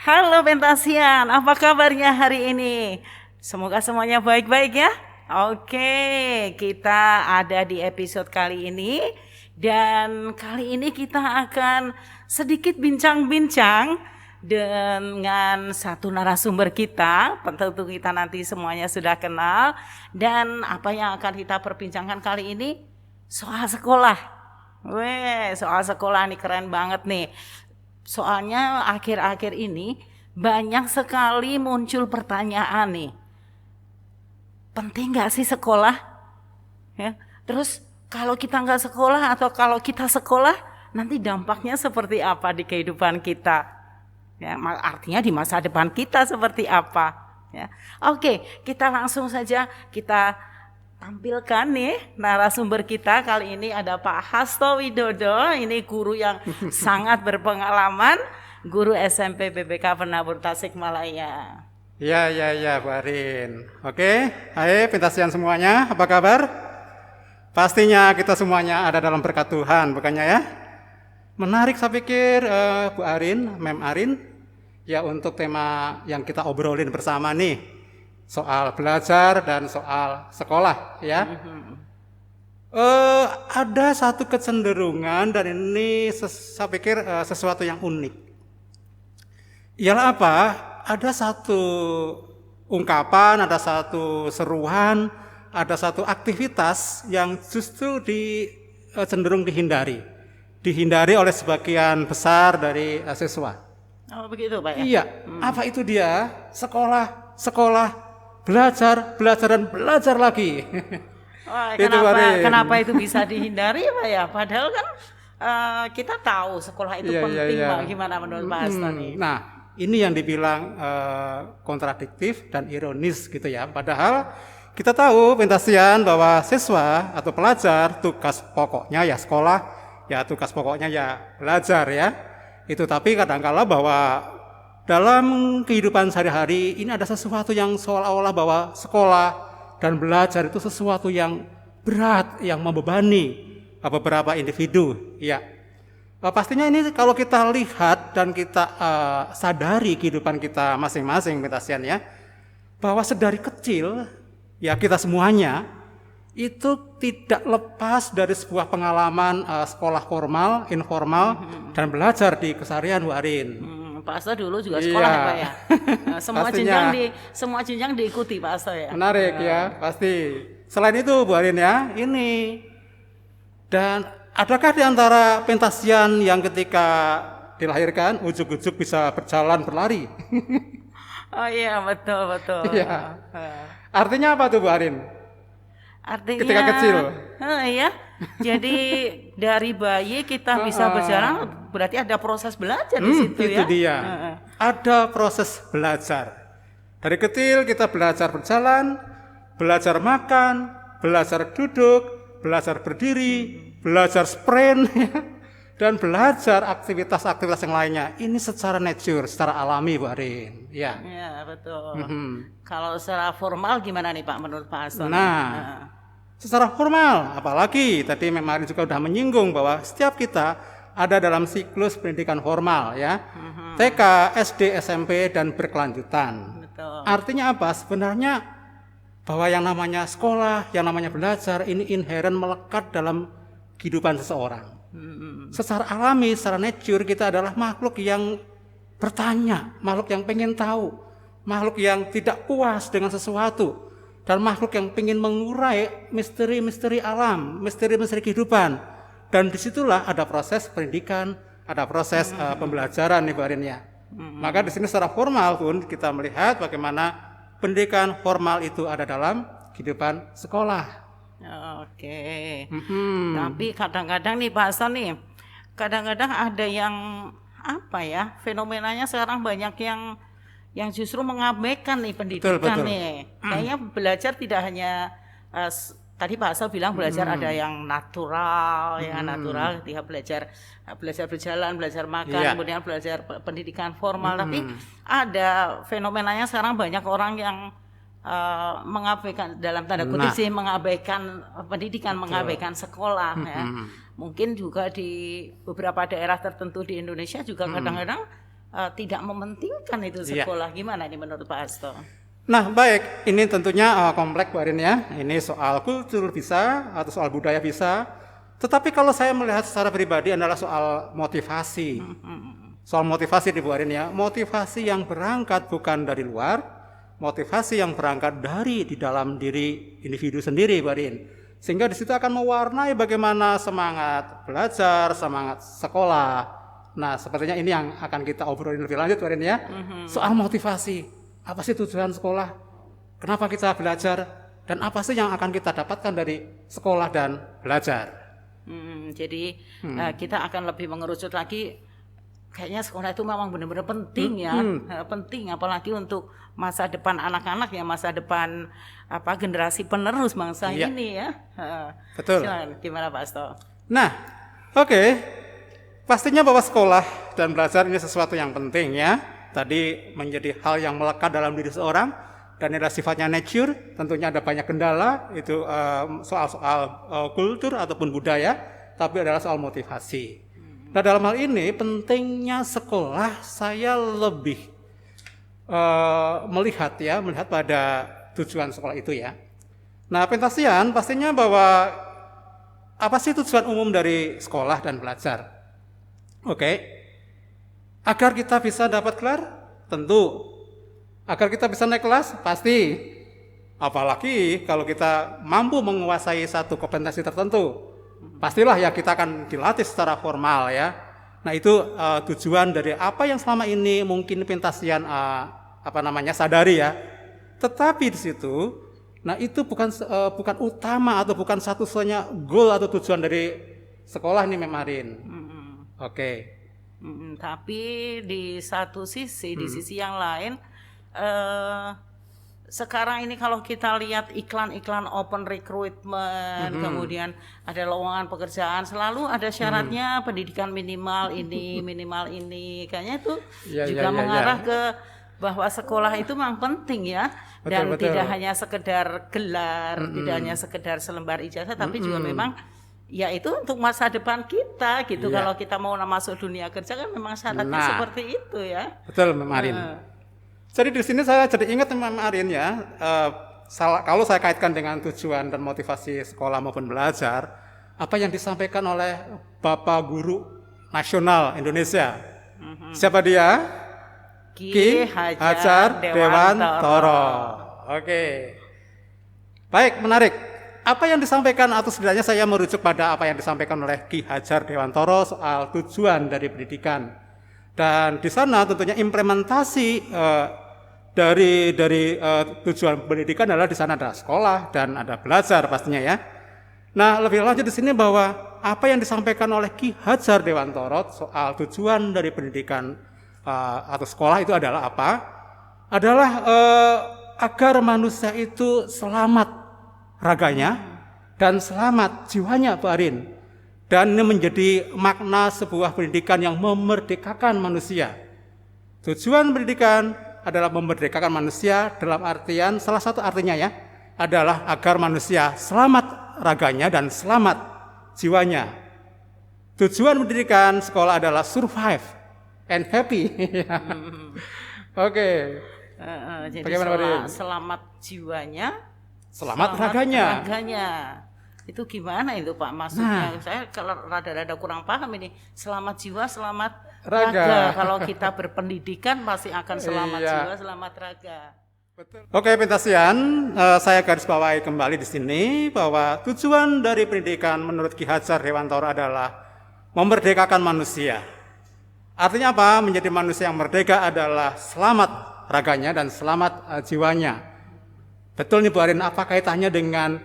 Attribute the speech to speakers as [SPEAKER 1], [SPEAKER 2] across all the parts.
[SPEAKER 1] Halo Pentasian, apa kabarnya hari ini? Semoga semuanya baik-baik ya. Oke, kita ada di episode kali ini. Dan kali ini kita akan sedikit bincang-bincang dengan satu narasumber kita. Tentu kita nanti semuanya sudah kenal. Dan apa yang akan kita perbincangkan kali ini? Soal sekolah. Soal sekolah nih keren banget nih. Soalnya akhir-akhir ini banyak sekali muncul pertanyaan nih. Penting gak sih sekolah? Ya. Terus kalau kita gak sekolah atau kalau kita sekolah, nanti dampaknya seperti apa di kehidupan kita? Ya, artinya di masa depan kita seperti apa? Ya. Oke, kita langsung saja kita tampilkan nih narasumber kita. Kali ini ada Pak Hasto Widodo. Ini guru yang sangat berpengalaman, guru SMP BPK Penabur Tasikmalaya.
[SPEAKER 2] Ya, Bu Arin. Oke, hai Pentasian semuanya, apa kabar? Pastinya kita semuanya ada dalam berkat Tuhan, bukannya ya? Menarik saya pikir Bu Arin, Mem Arin, ya untuk tema yang kita obrolin bersama nih. Soal belajar dan soal sekolah ya. Ada satu kecenderungan dan ini saya pikir sesuatu yang unik. Ialah apa? Ada satu ungkapan, ada satu seruan, ada satu aktivitas yang justru cenderung dihindari. Dihindari oleh sebagian besar dari siswa.
[SPEAKER 1] Oh begitu Pak ya?
[SPEAKER 2] Iya, apa itu dia? Sekolah, belajar dan belajar lagi.
[SPEAKER 1] Wah, kenapa itu bisa dihindari Pak ya? Padahal kan kita tahu sekolah itu penting Pak. Gimana menurut Pak Hasto nih?
[SPEAKER 2] Nah, ini yang dibilang kontradiktif dan ironis gitu ya. Padahal kita tahu Pentasian bahwa siswa atau pelajar tugas pokoknya ya sekolah, ya tugas pokoknya ya belajar ya. Itu tapi kadang-kala bahwa dalam kehidupan sehari-hari ini ada sesuatu yang seolah-olah bahwa sekolah dan belajar itu sesuatu yang berat, yang membebani beberapa individu. Ya, pastinya ini kalau kita lihat dan kita sadari kehidupan kita masing-masing, Pentasian ya, bahwa sedari kecil ya kita semuanya itu tidak lepas dari sebuah pengalaman sekolah formal, informal, dan belajar di keseharian Bu Arin.
[SPEAKER 1] Pak Hasto dulu juga sekolah ya Pak ya. Semua jenjang diikuti Pak Hasto ya.
[SPEAKER 2] Menarik ya, pasti. Selain itu Bu Arin ya, ini. Dan adakah di antara Pentasian yang ketika dilahirkan ujuk-ujuk bisa berjalan berlari?
[SPEAKER 1] Oh iya, betul.
[SPEAKER 2] Iya. Artinya apa tuh Bu Arin?
[SPEAKER 1] Artinya
[SPEAKER 2] ketika kecil.
[SPEAKER 1] Iya. Jadi dari bayi kita bisa berjalan, berarti ada proses belajar di situ
[SPEAKER 2] itu
[SPEAKER 1] ya.
[SPEAKER 2] Itu dia. Ada proses belajar. Dari kecil kita belajar berjalan, belajar makan, belajar duduk, belajar berdiri, belajar sprint, dan belajar aktivitas-aktivitas yang lainnya. Ini secara nature, secara alami Bu Arin. Ya.
[SPEAKER 1] Iya, betul. Kalau secara formal gimana nih Pak menurut Pak Hasto?
[SPEAKER 2] Secara formal, apalagi tadi Mem Arin juga sudah menyinggung bahwa setiap kita ada dalam siklus pendidikan formal ya. TK, SD, SMP dan berkelanjutan.
[SPEAKER 1] Betul.
[SPEAKER 2] Artinya apa? Sebenarnya bahwa yang namanya sekolah, yang namanya belajar ini inherent melekat dalam kehidupan seseorang. Secara alami, secara nature kita adalah makhluk yang bertanya, makhluk yang pengen tahu, makhluk yang tidak puas dengan sesuatu, dan makhluk yang pengen mengurai misteri-misteri alam, misteri-misteri kehidupan. Dan disitulah ada proses pendidikan, ada proses pembelajaran nih Bu Arin ya. Maka di sini secara formal pun kita melihat bagaimana pendidikan formal itu ada dalam kehidupan sekolah.
[SPEAKER 1] Oke. Tapi kadang-kadang nih Pak Hasto nih, kadang-kadang ada yang fenomenanya sekarang banyak yang justru mengabaikan nih pendidikan. Betul. Nih. Kayaknya belajar tidak hanya tadi Pak Hasto bilang belajar ada yang natural, ketika belajar berjalan, belajar makan, kemudian belajar pendidikan formal. Tapi ada fenomenanya sekarang banyak orang yang mengabaikan dalam tanda kutip sih, mengabaikan pendidikan, mengabaikan sekolah ya. Mungkin juga di beberapa daerah tertentu di Indonesia juga kadang-kadang tidak mementingkan itu sekolah. Gimana ini menurut Pak Hasto?
[SPEAKER 2] Nah, baik, ini tentunya kompleks Bu Arin ya. Ini soal kultur bisa atau soal budaya bisa. Tetapi kalau saya melihat secara pribadi adalah soal motivasi. Soal motivasi di Bu Arin ya. Motivasi yang berangkat bukan dari luar, motivasi yang berangkat dari di dalam diri individu sendiri Bu Arin. Sehingga di situ akan mewarnai bagaimana semangat belajar, semangat sekolah. Nah, sepertinya ini yang akan kita obrolin lebih lanjut Bu Arin ya. Soal motivasi. Apa sih tujuan sekolah? Kenapa kita belajar? Dan apa sih yang akan kita dapatkan dari sekolah dan belajar?
[SPEAKER 1] Jadi kita akan lebih mengerucut lagi. Kayaknya sekolah itu memang benar-benar penting ya, penting apalagi untuk masa depan anak-anak ya, masa depan generasi penerus bangsa ini ya.
[SPEAKER 2] Betul.
[SPEAKER 1] Silakan, gimana Pak Hasto?
[SPEAKER 2] Nah, oke. Pastinya bahwa sekolah dan belajar ini sesuatu yang penting ya. Tadi menjadi hal yang melekat dalam diri seorang dan adalah sifatnya nature. Tentunya ada banyak kendala, itu soal-soal kultur ataupun budaya, tapi adalah soal motivasi. Nah, dalam hal ini pentingnya sekolah saya lebih melihat pada tujuan sekolah itu ya. Nah, pentasian pastinya bahwa apa sih tujuan umum dari sekolah dan belajar? Oke. Agar kita bisa dapat gelar? Tentu. Agar kita bisa naik kelas? Pasti. Apalagi kalau kita mampu menguasai satu kompetensi tertentu. Pastilah ya kita akan dilatih secara formal ya. Nah itu tujuan dari apa yang selama ini mungkin pentasian sadari ya. Tetapi di situ, nah itu bukan utama atau bukan satu-satunya goal atau tujuan dari sekolah ini Memarin. Oke.
[SPEAKER 1] Tapi di satu sisi, di sisi yang lain, sekarang ini kalau kita lihat iklan-iklan open recruitment, kemudian ada lowongan pekerjaan, selalu ada syaratnya pendidikan minimal ini, kayaknya itu juga mengarah ke bahwa sekolah itu memang penting ya, dan tidak hanya sekedar gelar, tidak hanya sekedar selembar ijazah, tapi juga memang ya itu untuk masa depan kita gitu. Kalau kita mau masuk dunia kerja kan memang syaratnya seperti itu ya.
[SPEAKER 2] Betul Memarin. Jadi di sini saya jadi ingat Memarin ya. Kalau saya kaitkan dengan tujuan dan motivasi sekolah maupun belajar, apa yang disampaikan oleh Bapak Guru Nasional Indonesia. Siapa dia? Ki Hajar Dewantoro. Oke. Baik, menarik. Apa yang disampaikan atau setidaknya saya merujuk pada apa yang disampaikan oleh Ki Hajar Dewantoro soal tujuan dari pendidikan. Dan di sana tentunya implementasi dari tujuan pendidikan adalah di sana ada sekolah dan ada belajar pastinya ya. Nah, lebih lanjut di sini bahwa apa yang disampaikan oleh Ki Hajar Dewantoro soal tujuan dari pendidikan atau sekolah itu adalah apa? Adalah agar manusia itu selamat raganya dan selamat jiwanya Pak Arin. Dan ini menjadi makna sebuah pendidikan yang memerdekakan manusia. Tujuan pendidikan adalah memerdekakan manusia dalam artian, salah satu artinya ya, adalah agar manusia selamat raganya dan selamat jiwanya. Tujuan pendidikan sekolah adalah survive and happy. Oke.
[SPEAKER 1] Jadi
[SPEAKER 2] bagaimana
[SPEAKER 1] selamat jiwanya,
[SPEAKER 2] selamat raganya.
[SPEAKER 1] Itu gimana itu Pak maksudnya? Saya kalau rada-rada kurang paham ini. Selamat jiwa, selamat raga. Kalau kita berpendidikan pasti akan selamat jiwa, selamat raga.
[SPEAKER 2] Betul. Oke, pentasian, saya garis bawahi kembali di sini bahwa tujuan dari pendidikan menurut Ki Hajar Dewantoro adalah memerdekakan manusia. Artinya apa? Menjadi manusia yang merdeka adalah selamat raganya dan selamat jiwanya. Betul nih Bu Arin, apa kaitannya dengan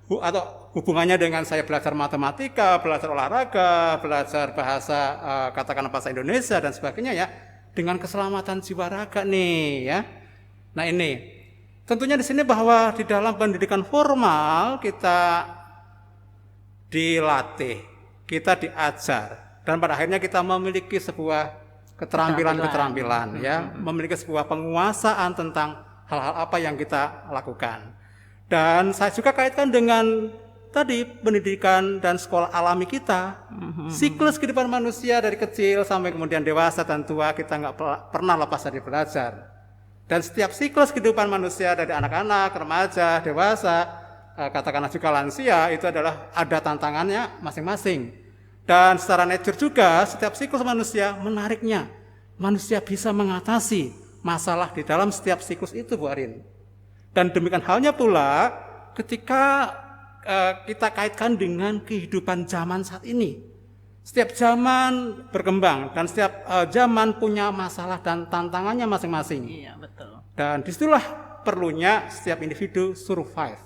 [SPEAKER 2] atau hubungannya dengan saya belajar matematika, belajar olahraga, belajar bahasa katakanlah bahasa Indonesia dan sebagainya ya, dengan keselamatan jiwa raga nih ya. Nah ini tentunya di sini bahwa di dalam pendidikan formal kita dilatih, kita diajar, dan pada akhirnya kita memiliki sebuah keterampilan ya, memiliki sebuah penguasaan tentang hal-hal apa yang kita lakukan. Dan saya juga kaitkan dengan tadi pendidikan dan sekolah alami kita. Siklus kehidupan manusia dari kecil sampai kemudian dewasa dan tua, kita nggak pernah lepas dari belajar. Dan setiap siklus kehidupan manusia dari anak-anak, remaja, dewasa, katakanlah juga lansia, itu adalah ada tantangannya masing-masing. Dan secara nature juga setiap siklus manusia menariknya. Manusia bisa mengatasi masalah di dalam setiap siklus itu, Bu Arin. Dan demikian halnya pula ketika kita kaitkan dengan kehidupan zaman saat ini. Setiap zaman berkembang dan setiap zaman punya masalah dan tantangannya masing-masing.
[SPEAKER 1] Iya, betul. Dan
[SPEAKER 2] disitulah perlunya setiap individu survive.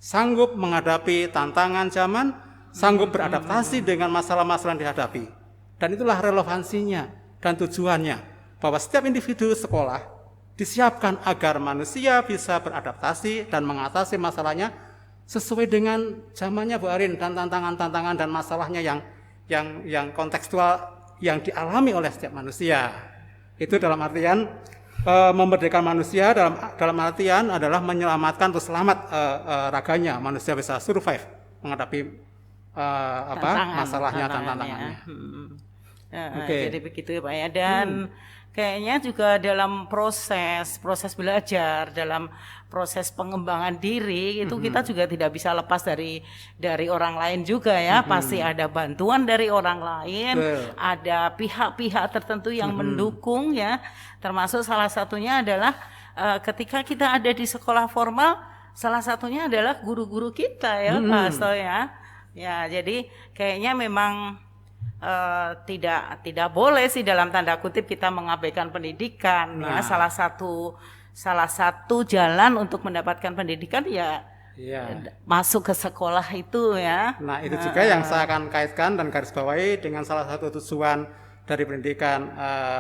[SPEAKER 2] Sanggup menghadapi tantangan zaman, sanggup beradaptasi dengan masalah-masalah yang dihadapi. Dan itulah relevansinya dan tujuannya bahwa setiap individu sekolah disiapkan agar manusia bisa beradaptasi dan mengatasi masalahnya sesuai dengan zamannya, Bu Arin, dan tantangan-tantangan dan masalahnya yang kontekstual yang dialami oleh setiap manusia. Itu dalam artian memerdekakan manusia dalam artian adalah menyelamatkan atau selamat raganya, manusia bisa survive menghadapi masalahnya dan tantangannya.
[SPEAKER 1] Jadi begitu ya Pak ya. Dan kayaknya juga dalam proses belajar, dalam proses pengembangan diri itu kita juga tidak bisa lepas dari orang lain juga ya. Pasti ada bantuan dari orang lain, ada pihak-pihak tertentu yang mendukung ya. Termasuk salah satunya adalah ketika kita ada di sekolah formal, salah satunya adalah guru-guru kita ya, Pak Asto ya. Ya, jadi kayaknya memang tidak boleh sih dalam tanda kutip kita mengabaikan pendidikan. Ya, salah satu jalan untuk mendapatkan pendidikan ya masuk ke sekolah itu ya.
[SPEAKER 2] Nah, itu juga yang saya akan kaitkan dan garis bawahi dengan salah satu tujuan dari pendidikan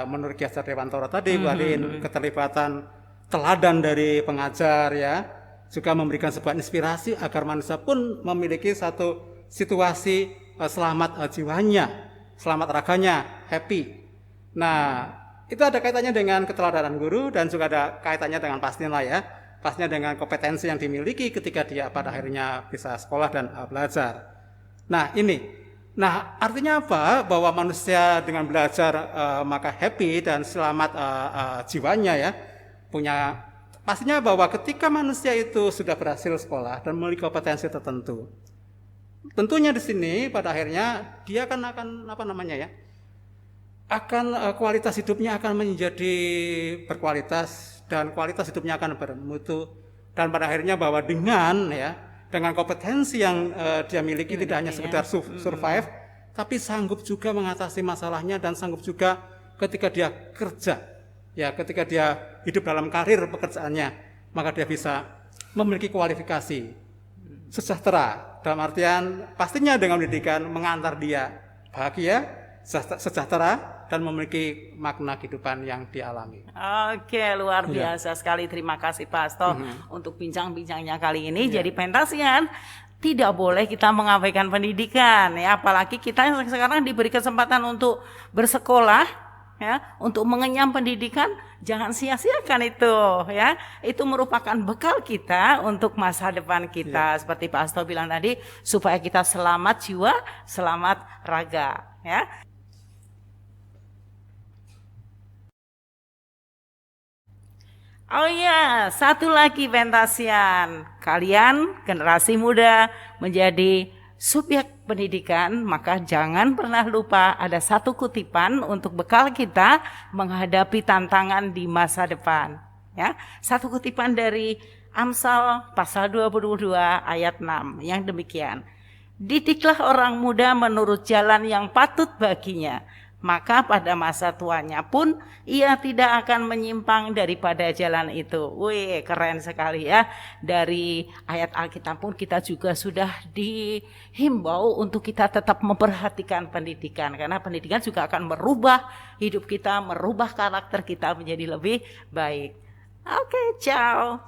[SPEAKER 2] menurut Ki Hajar Dewantara tadi, Bu Arin, keterlibatan teladan dari pengajar ya, juga memberikan sebuah inspirasi agar manusia pun memiliki satu situasi selamat jiwanya, selamat raganya, happy. Nah, itu ada kaitannya dengan keteladanan guru dan juga ada kaitannya dengan pastinya dengan kompetensi yang dimiliki ketika dia pada akhirnya bisa sekolah dan belajar. Nah, artinya apa? Bahwa manusia dengan belajar maka happy dan selamat jiwanya ya, punya pastinya bahwa ketika manusia itu sudah berhasil sekolah dan memiliki kompetensi tertentu, tentunya di sini pada akhirnya dia akan kualitas hidupnya akan menjadi berkualitas dan kualitas hidupnya akan bermutu, dan pada akhirnya bahwa dengan kompetensi yang dia miliki tidak hanya sekedar survive, tapi sanggup juga mengatasi masalahnya dan sanggup juga ketika dia kerja ya, ketika dia hidup dalam karir pekerjaannya, maka dia bisa memiliki kualifikasi sejahtera. Dalam artian pastinya dengan pendidikan mengantar dia bahagia, sejahtera, dan memiliki makna kehidupan yang dialami.
[SPEAKER 1] Oke, luar biasa sekali. Terima kasih Pak Asto untuk bincang-bincangnya kali ini. Jadi Pentasian, tidak boleh kita mengabaikan pendidikan ya, apalagi kita sekarang diberi kesempatan untuk bersekolah ya, untuk mengenyam pendidikan. Jangan sia-siakan itu ya. Itu merupakan bekal kita untuk masa depan kita. Seperti Pak Asto bilang tadi, supaya kita selamat jiwa, selamat raga ya. Oh iya, satu lagi Pentasian. Kalian generasi muda menjadi subjek pendidikan, maka jangan pernah lupa ada satu kutipan untuk bekal kita menghadapi tantangan di masa depan ya. Satu kutipan dari Amsal pasal 22 ayat 6 yang demikian. Didiklah orang muda menurut jalan yang patut baginya, maka pada masa tuanya pun ia tidak akan menyimpang daripada jalan itu. Wih, keren sekali ya. Dari ayat Alkitab pun kita juga sudah dihimbau untuk kita tetap memperhatikan pendidikan, karena pendidikan juga akan merubah hidup kita, merubah karakter kita menjadi lebih baik. Oke, ciao.